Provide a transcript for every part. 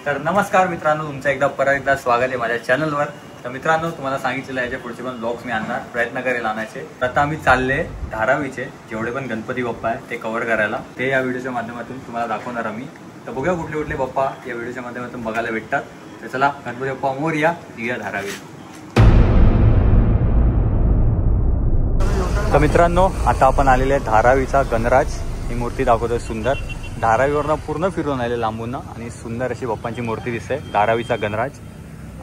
तर नमस्कार मित्रांनो, तुमचं एकदा स्वागत आहे माझ्या चॅनलवर। तर मित्रांनो, तुम्हाला सांगितलेलं याच्या पुढचे पण ब्लॉग्स मी आणणार प्रयत्न करेल आणायचे। आता आम्ही चालले धारावीचे जेवढे पण गणपती बाप्पा आहे ते कव्हर करायला, ते या व्हिडिओच्या माध्यमातून तुम्हाला दाखवणार आम्ही। तर बघूया कुठले कुठले बाप्पा या व्हिडिओच्या माध्यमातून बघायला भेटतात। तर चला, गणपती बाप्पा मोरया, निघूया धारावी। तर मित्रांनो, आता आपण आलेले आहे धारावीचा गणराज। ही मूर्ती दाखवतोय सुंदर। धारावीवरनं पूर्ण फिरून आले लांबून आणि सुंदर अशी बाप्पांची मूर्ती दिसते। धारावीचा गणराज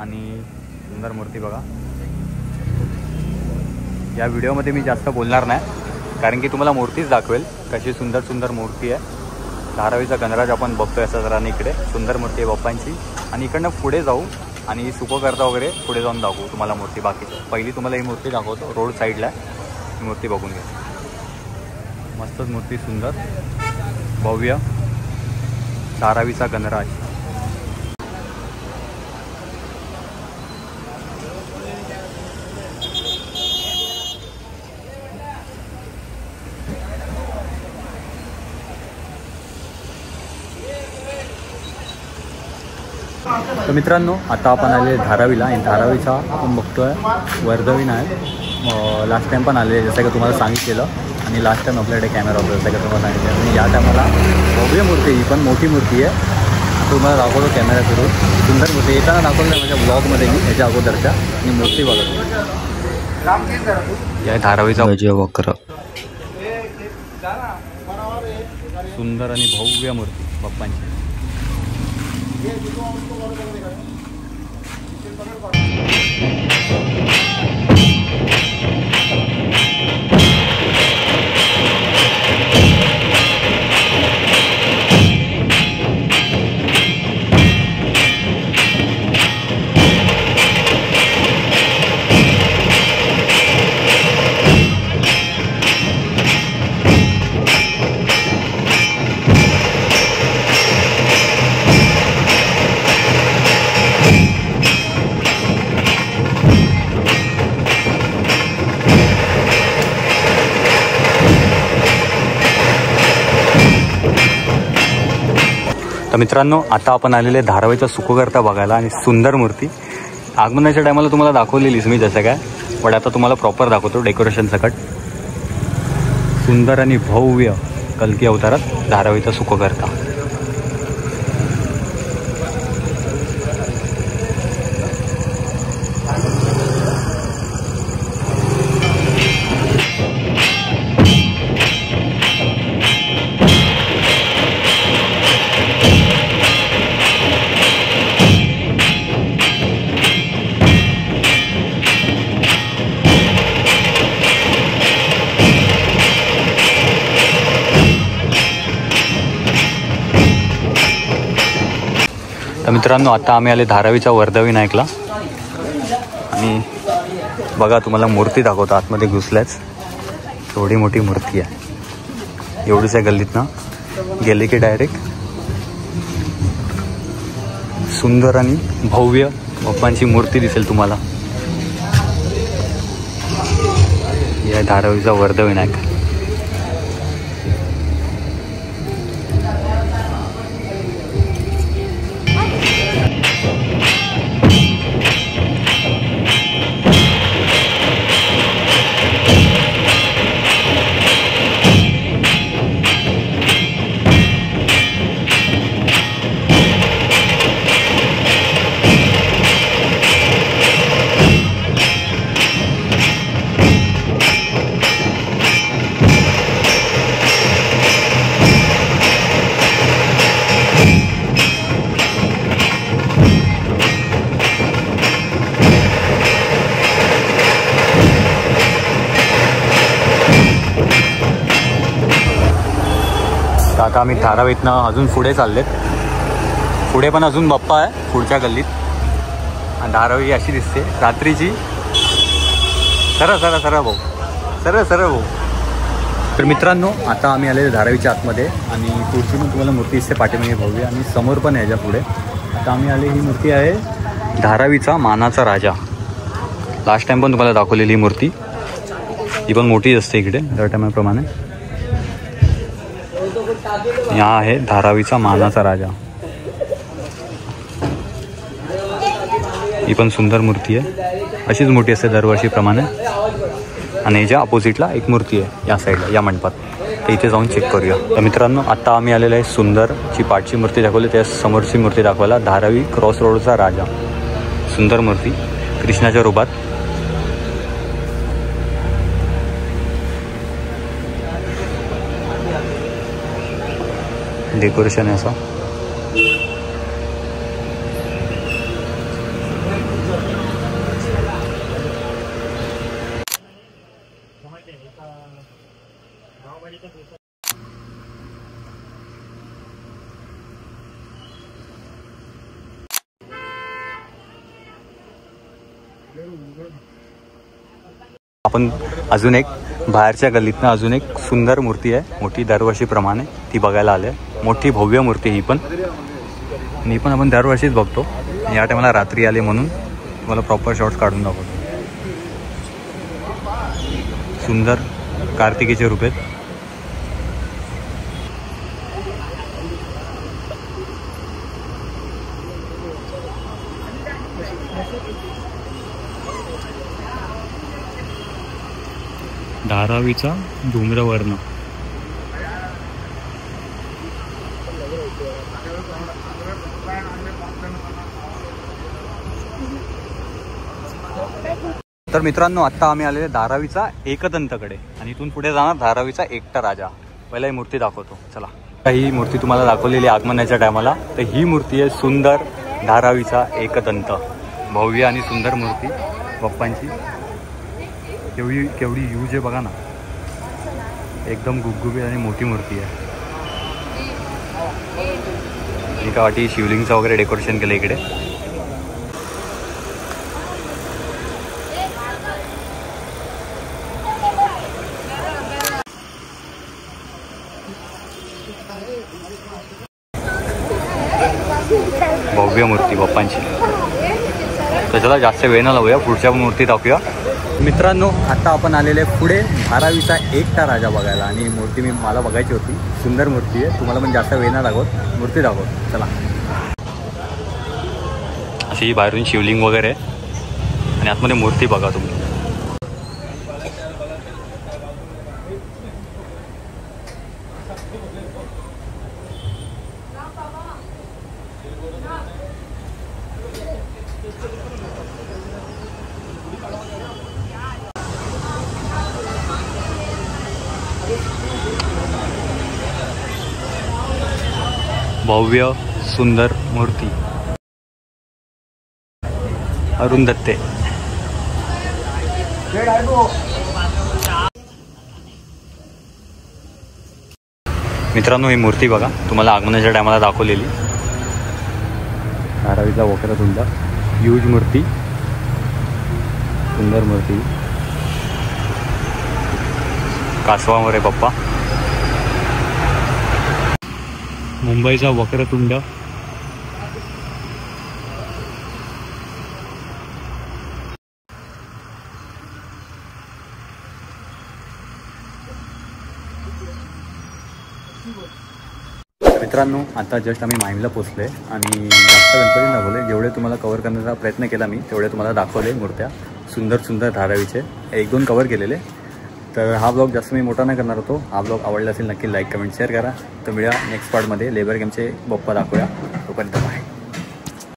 आणि सुंदर मूर्ती बघा। या व्हिडिओमध्ये मी जास्त बोलणार नाही, कारण की तुम्हाला मूर्तीच दाखवेल कशी सुंदर सुंदर मूर्ती आहे। धारावीचा गणराज आपण बघतोय असं जरा, इकडे सुंदर मूर्ती आहे बाप्पांची। आणि इकडनं पुढे जाऊ आणि सुकोकरता वगैरे पुढे जाऊन दाखवू तुम्हाला मूर्ती। बाकीचं पहिली तुम्हाला ही मूर्ती दाखवतो, रोड साईडला ही मूर्ती बघून घ्या। मस्तच मूर्ती, सुंदर भव्य धारावीचा गणराज। तर मित्रांनो, आता आपण आले धारावीला आणि धारावीचा आपण बघतोय वर्धवीन आहे। लास्ट टाइम पण आले जसं की तुम्हाला सांगितलेलं, आणि लास्ट टाइम आपल्याकडे कॅमेरा होता जसं की तुम्हाला सांगितलं। आणि या टायमाला भव्य मूर्ती, ही पण मोठी मूर्ती आहे। तुम्हाला दाखवतो कॅमेरा फिरून, सुंदर मूर्ती येताना दाखवलं नाही माझ्या ब्लॉगमध्ये मी, याच्या अगोदरच्या। आणि मूर्ती बघा, या धारावीचा वक्र, सुंदर आणि भव्य मूर्ती बाप्पांची। तर मित्रांनो, आता आपण आलेले धारावीचा सुकोकरता बघायला आणि सुंदर मूर्ती। आगमनाच्या टायमाला तुम्हाला दाखवलेलीच मी जसं काय, पण आता तुम्हाला प्रॉपर दाखवतो डेकोरेशन सकट। सुंदर आणि भव्य कल्की अवतारात धारावीचा सुकोकरता। तर मित्रांनो, आता आम्ही आले धारावीच्या वर्धविनायकला आणि बघा तुम्हाला मूर्ती दाखवतो। आतमध्ये घुसल्याच एवढी मोठी मूर्ती आहे। एवढीच आहे गल्लीतनं गेले की डायरेक्ट सुंदर आणि भव्य बाप्पांची मूर्ती दिसेल तुम्हाला। या धारावीचा वर्धविनायक। आता आम्ही धारावीतनं अजून पुढे चाललेत। पुढे पण अजून बाप्पा आहे पुढच्या गल्लीत। आणि धारावी अशी दिसते रात्रीची। सरळ सरळ सरळ भाऊ, सरळ सरळ भाऊ। तर मित्रांनो, आता आम्ही आले धारावीच्या आतमध्ये आणि पुढची पण तुम्हाला मूर्ती दिसते पाठीमागे भव्य, आणि समोर पण याच्या पुढे आता आम्ही आले। ही मूर्ती आहे धारावीचा मानाचा राजा। लास्ट टाइम पण तुम्हाला दाखवलेली ही मूर्ती, ही पण मोठी असते इकडे दर टायमाप्रमाणे। हा आहे धारावीचा मानाचा राजा। ही पण सुंदर मूर्ती आहे, अशीच मोठी असते दरवर्षीप्रमाणे. आणि याच्या अपोजिटला एक मूर्ती आहे या साईडला, या मंडपात. तर इथे जाऊन चेक करूया. तर मित्रांनो, आत्ता आम्ही आलेलो आहे सुंदरची पाठची मूर्ती दाखवली, त्या समोरची मूर्ती दाखवायला. धारावी क्रॉस रोडचा राजा, सुंदर मूर्ती कृष्णाच्या रूपात. डेकोरेशन आहे असं. आपण अजून एक बाहेरच्या गल्लीतनं अजून एक सुंदर मूर्ती आहे, मोठी दरवर्षीप्रमाणे, ती बघायला आले. मोठी भव्य मूर्ती ही पण आपण दरवर्षीच बघतो. या टायमाला रात्री आले म्हणून तुम्हाला प्रॉपर शॉट्स काढून दाखवतो. सुंदर कार्तिकेचे रूप आहेत. धारावीचा धूम्रवर्ण. तर मित्रांनो, आत्ता आम्ही आलेले धारावीचा एकदंतकडे आणि इथून पुढे जाणार धारावीचा एकटा राजा. पहिला ही मूर्ती दाखवतो, चला. ही मूर्ती तुम्हाला दाखवलेली आगमनाच्या टायमाला. तर ही मूर्ती आहे सुंदर धारावीचा एकदंत, भव्य आणि सुंदर मूर्ती बाप्पांची. केवढी यूज आहे बघा ना, एकदम गुबगुबीत आणि मोठी मूर्ती आहे. एका वाटी शिवलिंगचं वगैरे डेकोरेशन केलं इकडे. भव्य मूर्ती बाप्पांची. तर चला जास्त वेळ न लावूया, पुढच्या मूर्ती दाखवूया. मित्रांनो, आता आपण आलेले पुढे धारावीचा एकटा राजा बघायला. आणि मूर्ती मला बघायची होती, सुंदर मूर्ती आहे. तुम्हाला पण जास्त वेळ न लागत, मूर्ती दाखवत चला. अशी बाहेरून शिवलिंग वगैरे आणि आतमध्ये मूर्ती बघा तुम्ही. भव्य सुंदर मूर्ती अरुण दत्ते. मित्रांनो, ही मूर्ती बघा, तुम्हाला आगमनाच्या टायमाला दाखवलेली. धारावीचा वक्रतुंड, ह्यूज मूर्ती, सुंदर मूर्ती. कासवावर आहे बाप्पा. मुंबईचा वक्रतुंड. मित्रांनो, आता जस्ट आम्ही माहीमला पोचलो आहे आणि जास्त गणपती दाखवले. जेवढे तुम्हाला कवर करण्याचा प्रयत्न केला मी, तेवढे तुम्हाला दाखवले मूर्त्या. सुंदर सुंदर धारावीचे 1-2 कवर केलेले. तर हा ब्लॉग जास्त मी मोठा नाही करणार होतो. हा ब्लॉग आवडला असेल नक्की लाईक कमेंट शेअर करा. तर मिळूया नेक्स्ट पार्टमध्ये. लेबर गेमचे बाप्पा दाखवूया. तोपर्यंत